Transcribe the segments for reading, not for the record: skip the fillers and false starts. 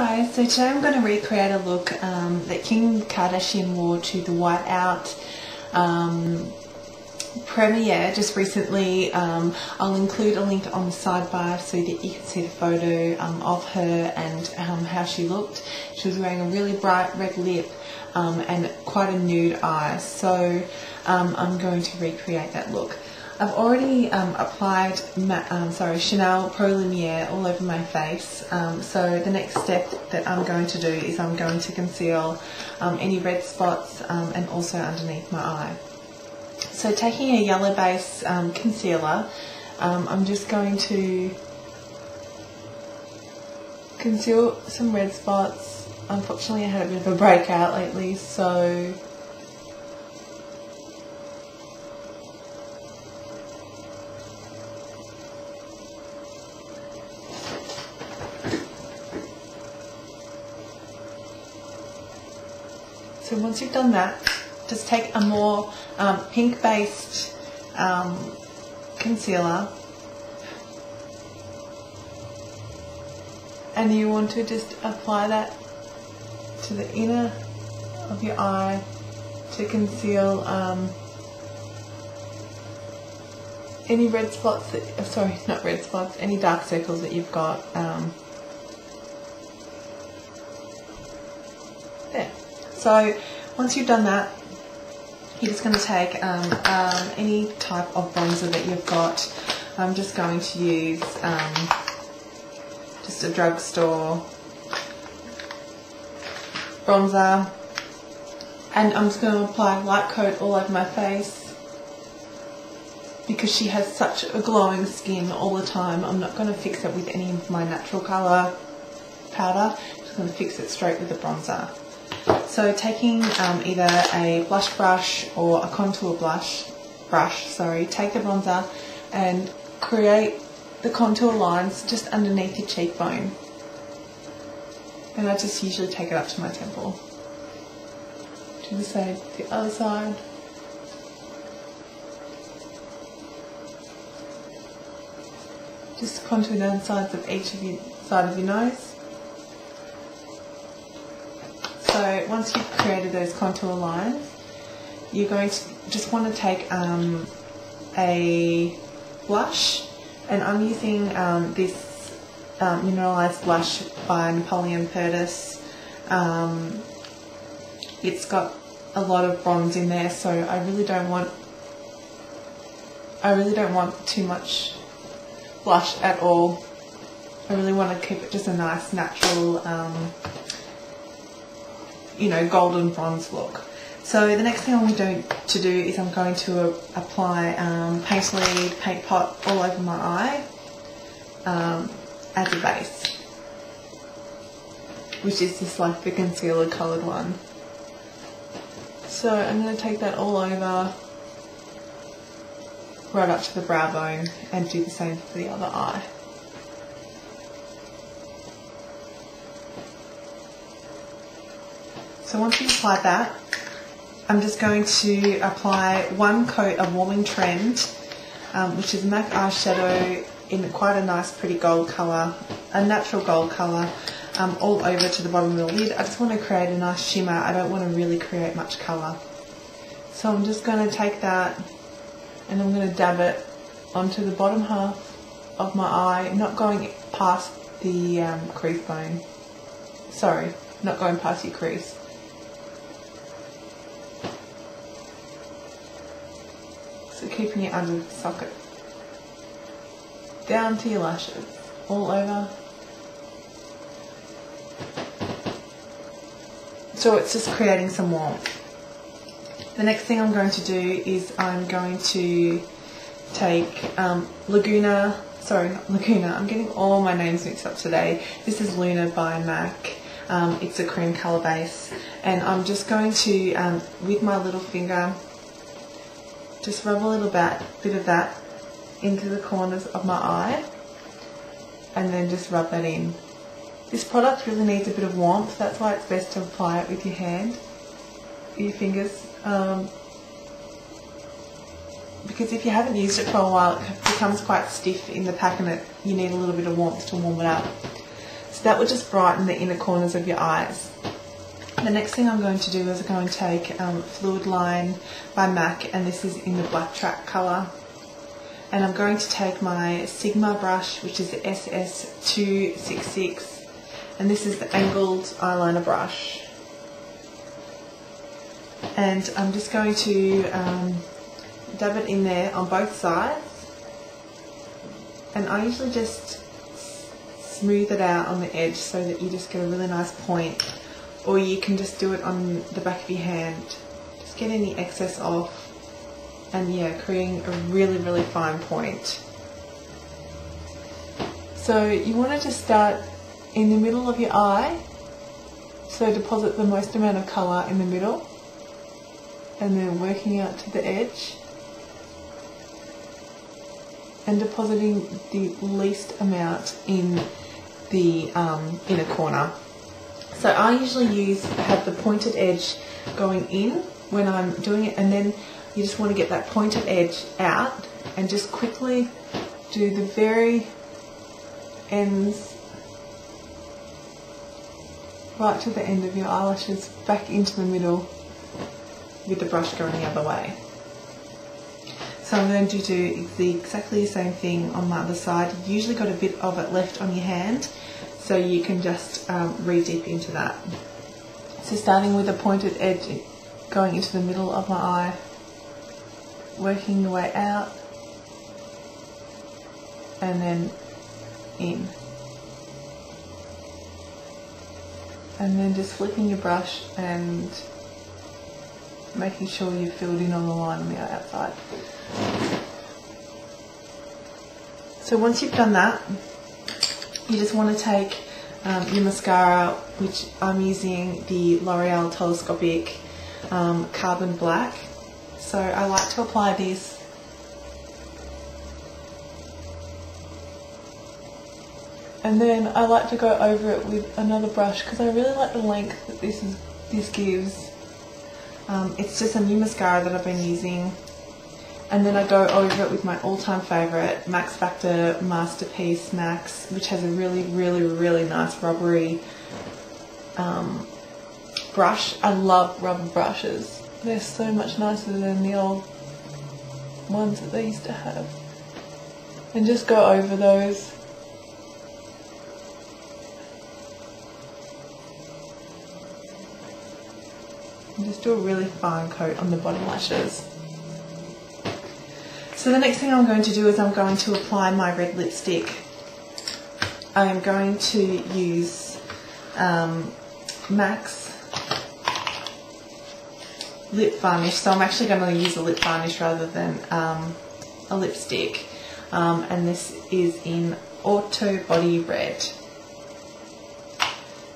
Guys, so today I'm going to recreate a look that Kim Kardashian wore to the Whiteout Premier just recently. I'll include a link on the sidebar so that you can see the photo of her and how she looked. She was wearing a really bright red lip and quite a nude eye, so I'm going to recreate that look. I've already applied Chanel Pro Lumiere all over my face, so the next step that I'm going to do is I'm going to conceal any red spots and also underneath my eye. So taking a yellow base concealer, I'm just going to conceal some red spots. Unfortunately I had a bit of a breakout lately, so once you've done that, just take a more pink based concealer, and you want to just apply that to the inner of your eye to conceal any red spots that, not red spots, any dark circles that you've got there. So once you've done that, you're just going to take any type of bronzer that you've got. I'm just going to use just a drugstore bronzer, and I'm just going to apply a light coat all over my face because she has such a glowing skin all the time. I'm not going to fix it with any of my natural colour powder. I'm just going to fix it straight with the bronzer. So taking either a blush brush or a contour brush, take the bronzer and create the contour lines just underneath your cheekbone. And I just usually take it up to my temple. Do the same to the other side. Just contour down the sides of each of your side of your nose. So once you've created those contour lines, you're going to just want to take a blush, and I'm using this mineralized blush by Napoleon Perdis. It's got a lot of bronze in there, so I really don't want too much blush at all. I really want to keep it just a nice natural golden bronze look. So the next thing I'm going to do is I'm going to apply paint lead, paint pot all over my eye as a base, which is just like the concealer coloured one. So I'm going to take that all over, right up to the brow bone, and do the same for the other eye. So once you've applied that, I'm just going to apply one coat of Warming Trend, which is MAC eyeshadow in quite a nice pretty gold colour, a natural gold colour, all over to the bottom of the lid. I just want to create a nice shimmer. I don't want to really create much colour. So I'm just going to take that and I'm going to dab it onto the bottom half of my eye, not going past the crease bone. Sorry, not going past your crease. So keeping it under the socket. Down to your lashes, all over. So it's just creating some warmth. The next thing I'm going to do is I'm going to take Laguna, I'm getting all my names mixed up today. This is Luna by MAC. It's a cream colour base, and I'm just going to, with my little finger, just rub a little bit of that into the corners of my eye, and then just rub that in. This product really needs a bit of warmth, that's why it's best to apply it with your hand, your fingers, because if you haven't used it for a while, it becomes quite stiff in the pack, and you need a little bit of warmth to warm it up. So that will just brighten the inner corners of your eyes. The next thing I'm going to do is I'm going to take Fluid Line by MAC, and this is in the Black Track colour. And I'm going to take my Sigma brush, which is the SS266, and this is the angled eyeliner brush. And I'm just going to dab it in there on both sides, and I usually just smooth it out on the edge so that you just get a really nice point, or you can just do it on the back of your hand. Just get any excess off, and yeah, creating a really fine point. So you want to just start in the middle of your eye, so deposit the most amount of colour in the middle, and then working out to the edge and depositing the least amount in the inner corner. So I usually have the pointed edge going in when I'm doing it, and then you just want to get that pointed edge out and just quickly do the very ends right to the end of your eyelashes back into the middle with the brush going the other way. So I'm going to do exactly the same thing on the other side. You've usually got a bit of it left on your hand, so you can just re-dip into that. So starting with a pointed edge going into the middle of my eye, working the way out, and then in. And then just flicking your brush and making sure you filled in on the line on the outside. So once you've done that, you just want to take your mascara, which I'm using the L'Oreal Telescopic Carbon Black. So I like to apply this and then I like to go over it with another brush because I really like the length that this gives. It's just a new mascara that I've been using, and then I go over it with my all-time favourite Max Factor Masterpiece Max, which has a really nice rubbery brush. I love rubber brushes. They're so much nicer than the old ones that they used to have. And just go over those. And just do a really fine coat on the bottom lashes. So the next thing I'm going to do is I'm going to apply my red lipstick. I am going to use MAC's lip varnish. So I'm actually going to use a lip varnish rather than a lipstick. And this is in Auto Body Red.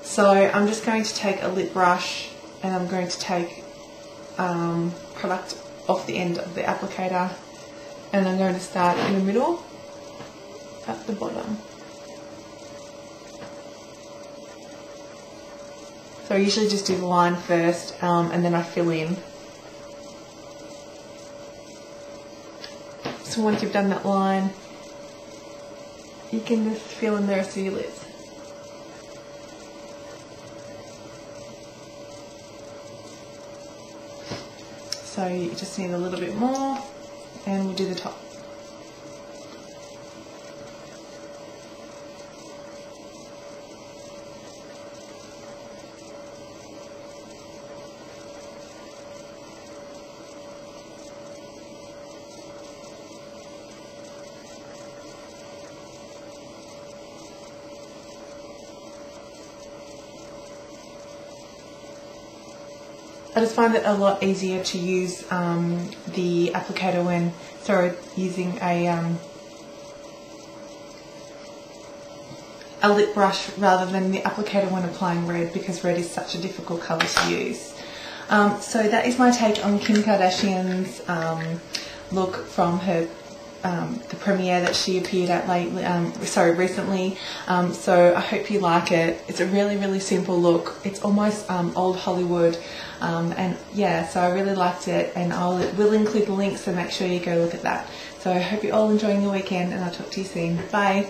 So I'm just going to take a lip brush and I'm going to take product off the end of the applicator, and I'm going to start in the middle at the bottom. So I usually just do the line first and then I fill in. So once you've done that line, you can just fill in the rest of your lips. So you just need a little bit more, and we'll do the top. I just find it a lot easier to use the applicator when using a lip brush rather than the applicator when applying red, because red is such a difficult colour to use. So that is my take on Kim Kardashian's look from her the premiere that she appeared at recently. So I hope you like it. It's a really simple look. It's almost old Hollywood, and yeah, so I really liked it, and we'll include the links, so make sure you go look at that. So I hope you're all enjoying the weekend, and I'll talk to you soon. Bye.